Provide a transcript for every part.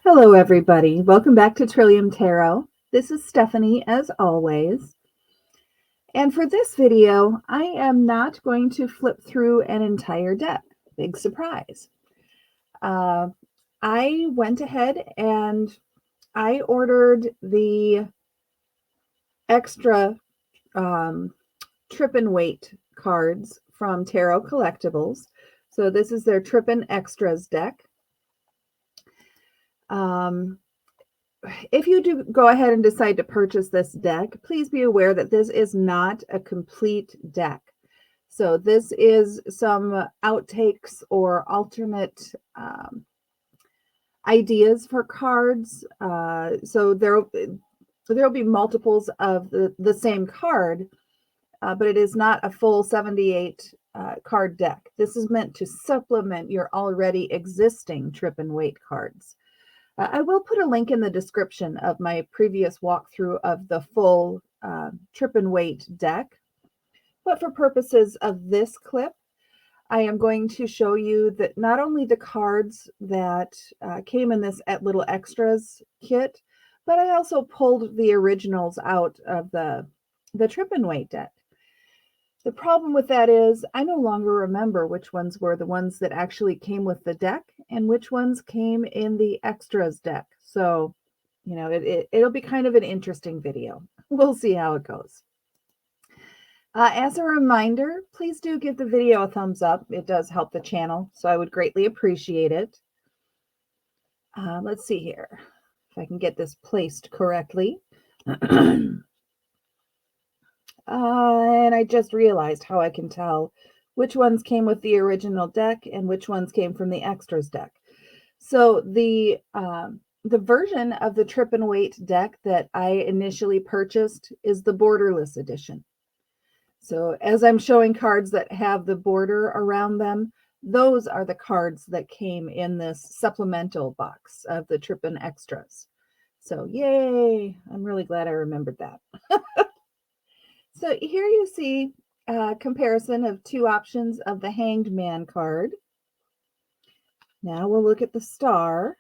Hello, everybody. Welcome back to Trillium Tarot. This is Stephanie, as always. And for this video, I am not going to flip through an entire deck. Big surprise. I went ahead and I ordered the extra Trippin Waite cards from Tarot Collectibles. So this is their Trippin Extras deck. If you do go ahead and decide to purchase this deck, please be aware that this is not a complete deck. So this is some outtakes or alternate ideas for cards. So there'll be multiples of the same card, but it is not a full 78 card deck. This is meant to supplement your already existing Trippin Waite cards. I will put a link in the description of my previous walkthrough of the full Trippin Waite deck. But for purposes of this clip, I am going to show you that not only the cards that came in this at little extras kit, but I also pulled the originals out of the Trippin Waite deck. The problem with that is I no longer remember which ones were the ones that actually came with the deck and which ones came in the extras deck. So, you know, it'll be kind of an interesting video. We'll see how it goes. As a reminder, please do give the video a thumbs up. It does help the channel, so I would greatly appreciate it. Let's see here if I can get this placed correctly. And I just realized how I can tell which ones came with the original deck and which ones came from the extras deck. So the version of the Trippin Waite deck that I initially purchased is the borderless edition. So as I'm showing cards that have the border around them, those are the cards that came in this supplemental box of the Trippin Extras. So yay, I'm really glad I remembered that. So here you see a comparison of two options of the Hanged Man card. Now we'll look at the Star.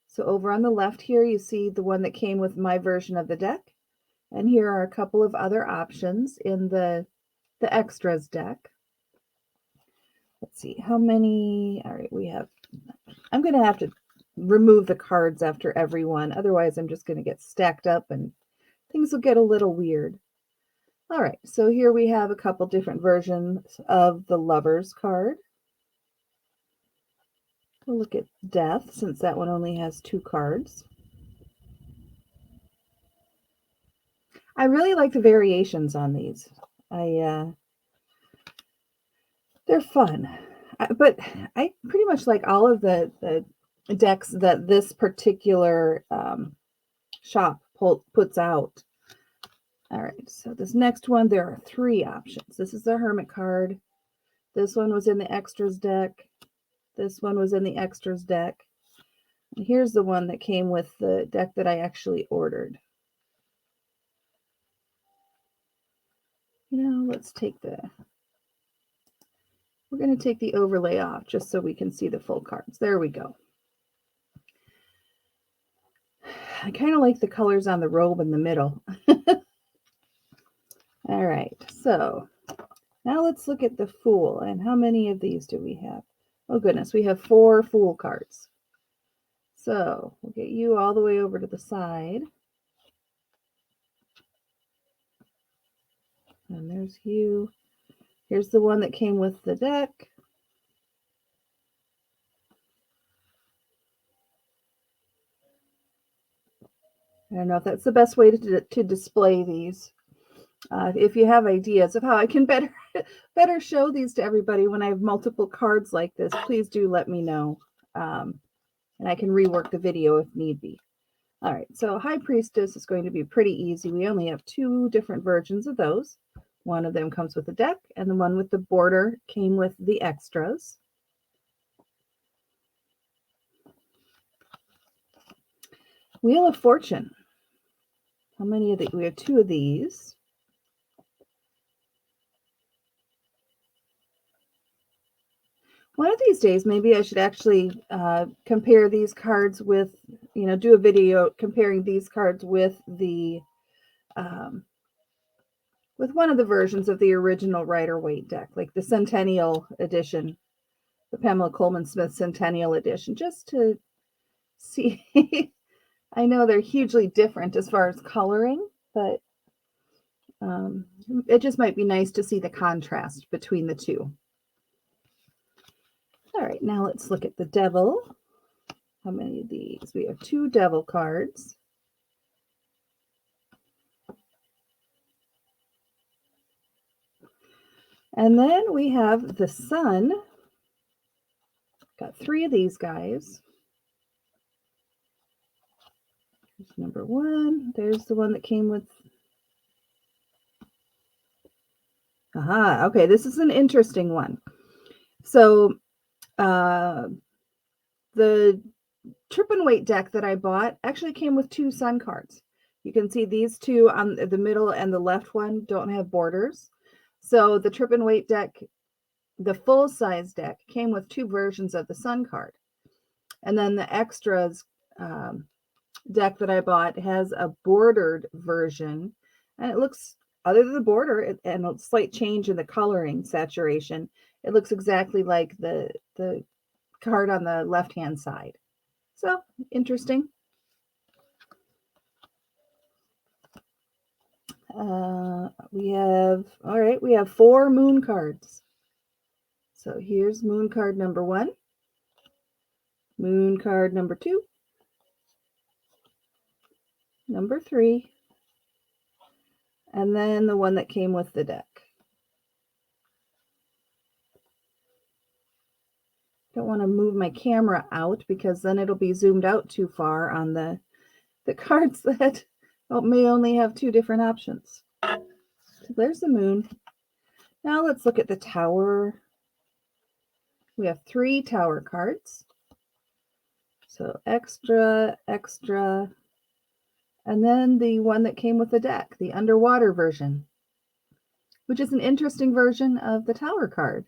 So over on the left here, you see the one that came with my version of the deck. And here are a couple of other options in the extras deck. Let's see how many. All right, we have, I'm going to have to remove the cards after every one. Otherwise, I'm just going to get stacked up and things will get a little weird. All right, so here we have a couple different versions of the Lovers card. We'll look at Death, since that one only has 2 cards. I really like the variations on these. They're fun. But I pretty much like all of the decks that this particular shop puts out. All right, so this next one, there are 3 options. This is the Hermit card. This one was in the extras deck. This one was in the extras deck. And here's the one that came with the deck that I actually ordered. You know, we're going to take the overlay off just so we can see the full cards. There we go. I kind of like the colors on the robe in the middle. All right, so now let's look at the Fool. And how many of these do we have? Oh goodness, we have 4 Fool cards. So we'll get you all the way over to the side. And there's you. Here's the one that came with the deck. I don't know if that's the best way to display these. If you have ideas of how I can better show these to everybody when I have multiple cards like this, please do let me know. And I can rework the video if need be. All right, so High Priestess is going to be pretty easy. We only have 2 different versions of those. One of them comes with the deck, and the one with the border came with the extras. Wheel of Fortune. How many of these? We have 2 of these. One of these days, maybe I should actually compare these cards with, do a video comparing these cards with the with one of the versions of the original Rider-Waite deck, like the Centennial Edition, the Pamela Coleman Smith Centennial Edition, just to see. I know they're hugely different as far as coloring, but it just might be nice to see the contrast between the two. All right, now let's look at the Devil. How many of these? We have 2 Devil cards. And then we have the Sun. Got 3 of these guys. There's number 1. There's the one that came with... Aha, okay, this is an interesting one. So, the Trippin Waite deck that I bought actually came with 2 Sun cards. You can see these 2 on the middle and the left one don't have borders. So the Trippin Waite deck, the full-size deck, came with 2 versions of the Sun card. And then the extras deck that I bought has a bordered version. And it looks, other than the border and a slight change in the coloring saturation, it looks exactly like the card on the left-hand side. So, interesting. We have 4 Moon cards. So here's Moon card number 1, Moon card number 2, number 3, and then the one that came with the deck. Don't want to move my camera out because then it'll be zoomed out too far on the cards that may only have 2 different options. So there's the Moon. Now let's look at the Tower. We have 3 Tower cards. So extra, extra, and then the one that came with the deck, the underwater version, which is an interesting version of the Tower card.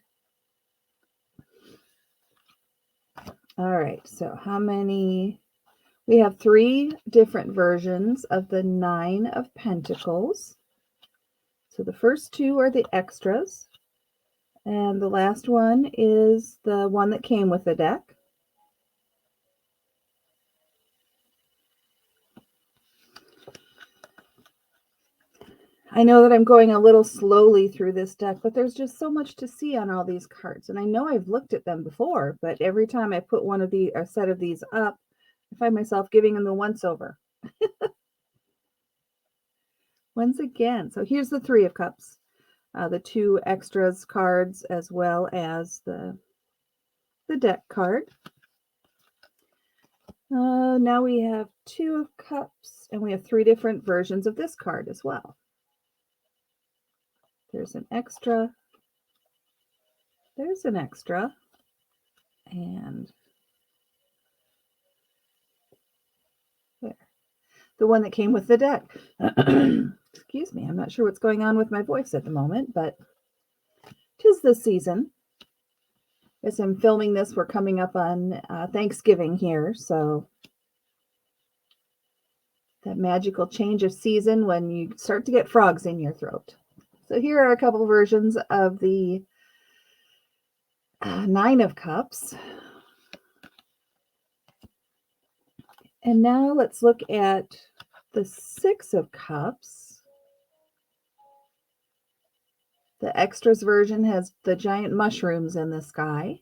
All right, so how many? We have 3 different versions of the 9 of Pentacles. So the first 2 are the extras, and the last one is the one that came with the deck. I know that I'm going a little slowly through this deck, but there's just so much to see on all these cards. And I know I've looked at them before, but every time I put a set of these up, I find myself giving them the once-over. Once again. So here's the 3 of Cups, the 2 extras cards, as well as the deck card. Now we have 2 of Cups, and we have 3 different versions of this card as well. There's an extra, there's an extra, and there. The one that came with the deck. Excuse me, I'm not sure what's going on with my voice at the moment, but 'tis the season. As I'm filming this, we're coming up on Thanksgiving here, so that magical change of season when you start to get frogs in your throat. So here are a couple versions of the 9 of Cups. And now let's look at the 6 of Cups. The extras version has the giant mushrooms in the sky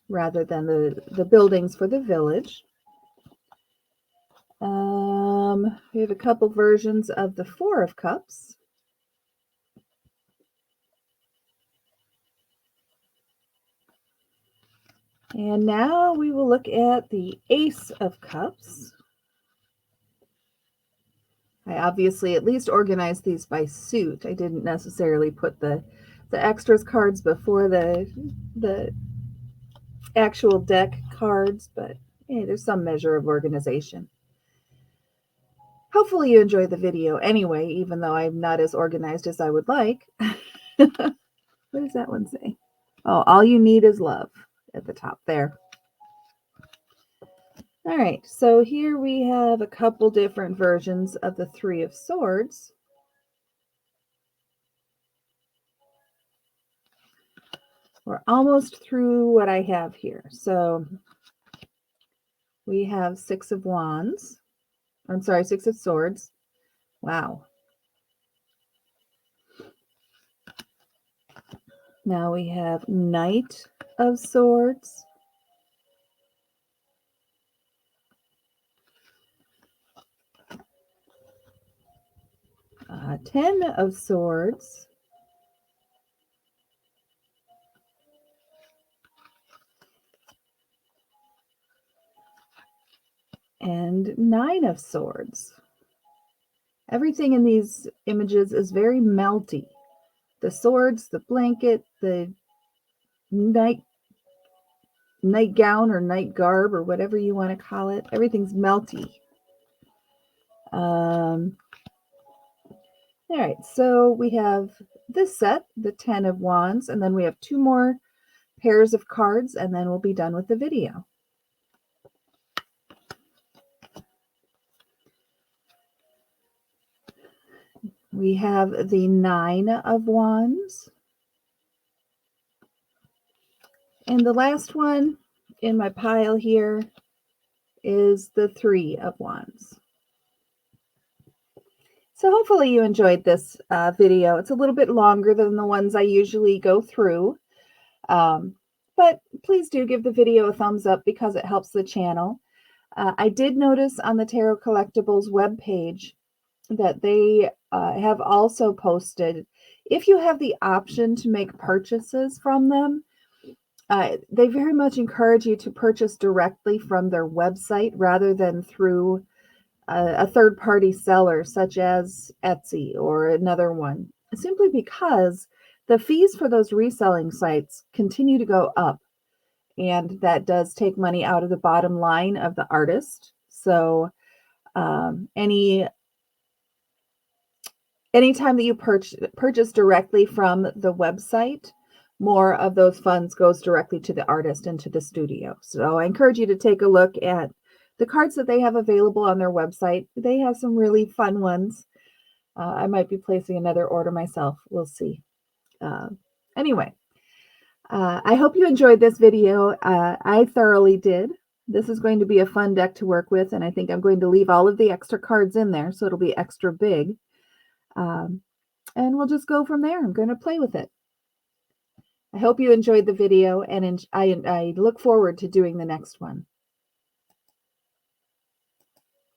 rather than the buildings for the village. We have a couple versions of the 4 of Cups. And now we will look at the Ace of Cups. I obviously at least organized these by suit. I didn't necessarily put the extras cards before the actual deck cards, but hey, there's some measure of organization. Hopefully you enjoyed the video anyway, even though I'm not as organized as I would like. What does that one say? Oh, all you need is love at the top there. All right, so here we have a couple different versions of the Three of Swords. We're almost through what I have here. So we have Six of Wands. I'm sorry, Six of Swords. Wow. Now we have Knight of Swords. Ten of Swords. And Nine of Swords. Everything in these images is very melty. The swords, the blanket, the nightgown or night garb or whatever you want to call it. Everything's melty. All right, so we have this set, the 10 of Wands, and then we have two more pairs of cards, and then we'll be done with the video. We have the 9 of Wands. And the last one in my pile here is the 3 of Wands. So hopefully you enjoyed this video. It's a little bit longer than the ones I usually go through. But please do give the video a thumbs up because it helps the channel. I did notice on the Tarot Collectibles webpage that they have also posted, if you have the option to make purchases from them, they very much encourage you to purchase directly from their website rather than through a third-party seller such as Etsy or another one, simply because the fees for those reselling sites continue to go up, and that does take money out of the bottom line of the artist. So anytime that you purchase directly from the website, more of those funds goes directly to the artist and to the studio. So I encourage you to take a look at the cards that they have available on their website. They have some really fun ones. I might be placing another order myself. We'll see. Anyway, I hope you enjoyed this video. I thoroughly did. This is going to be a fun deck to work with, and I think I'm going to leave all of the extra cards in there so it'll be extra big. And we'll just go from there. I'm going to play with it. I hope you enjoyed the video, and I look forward to doing the next one.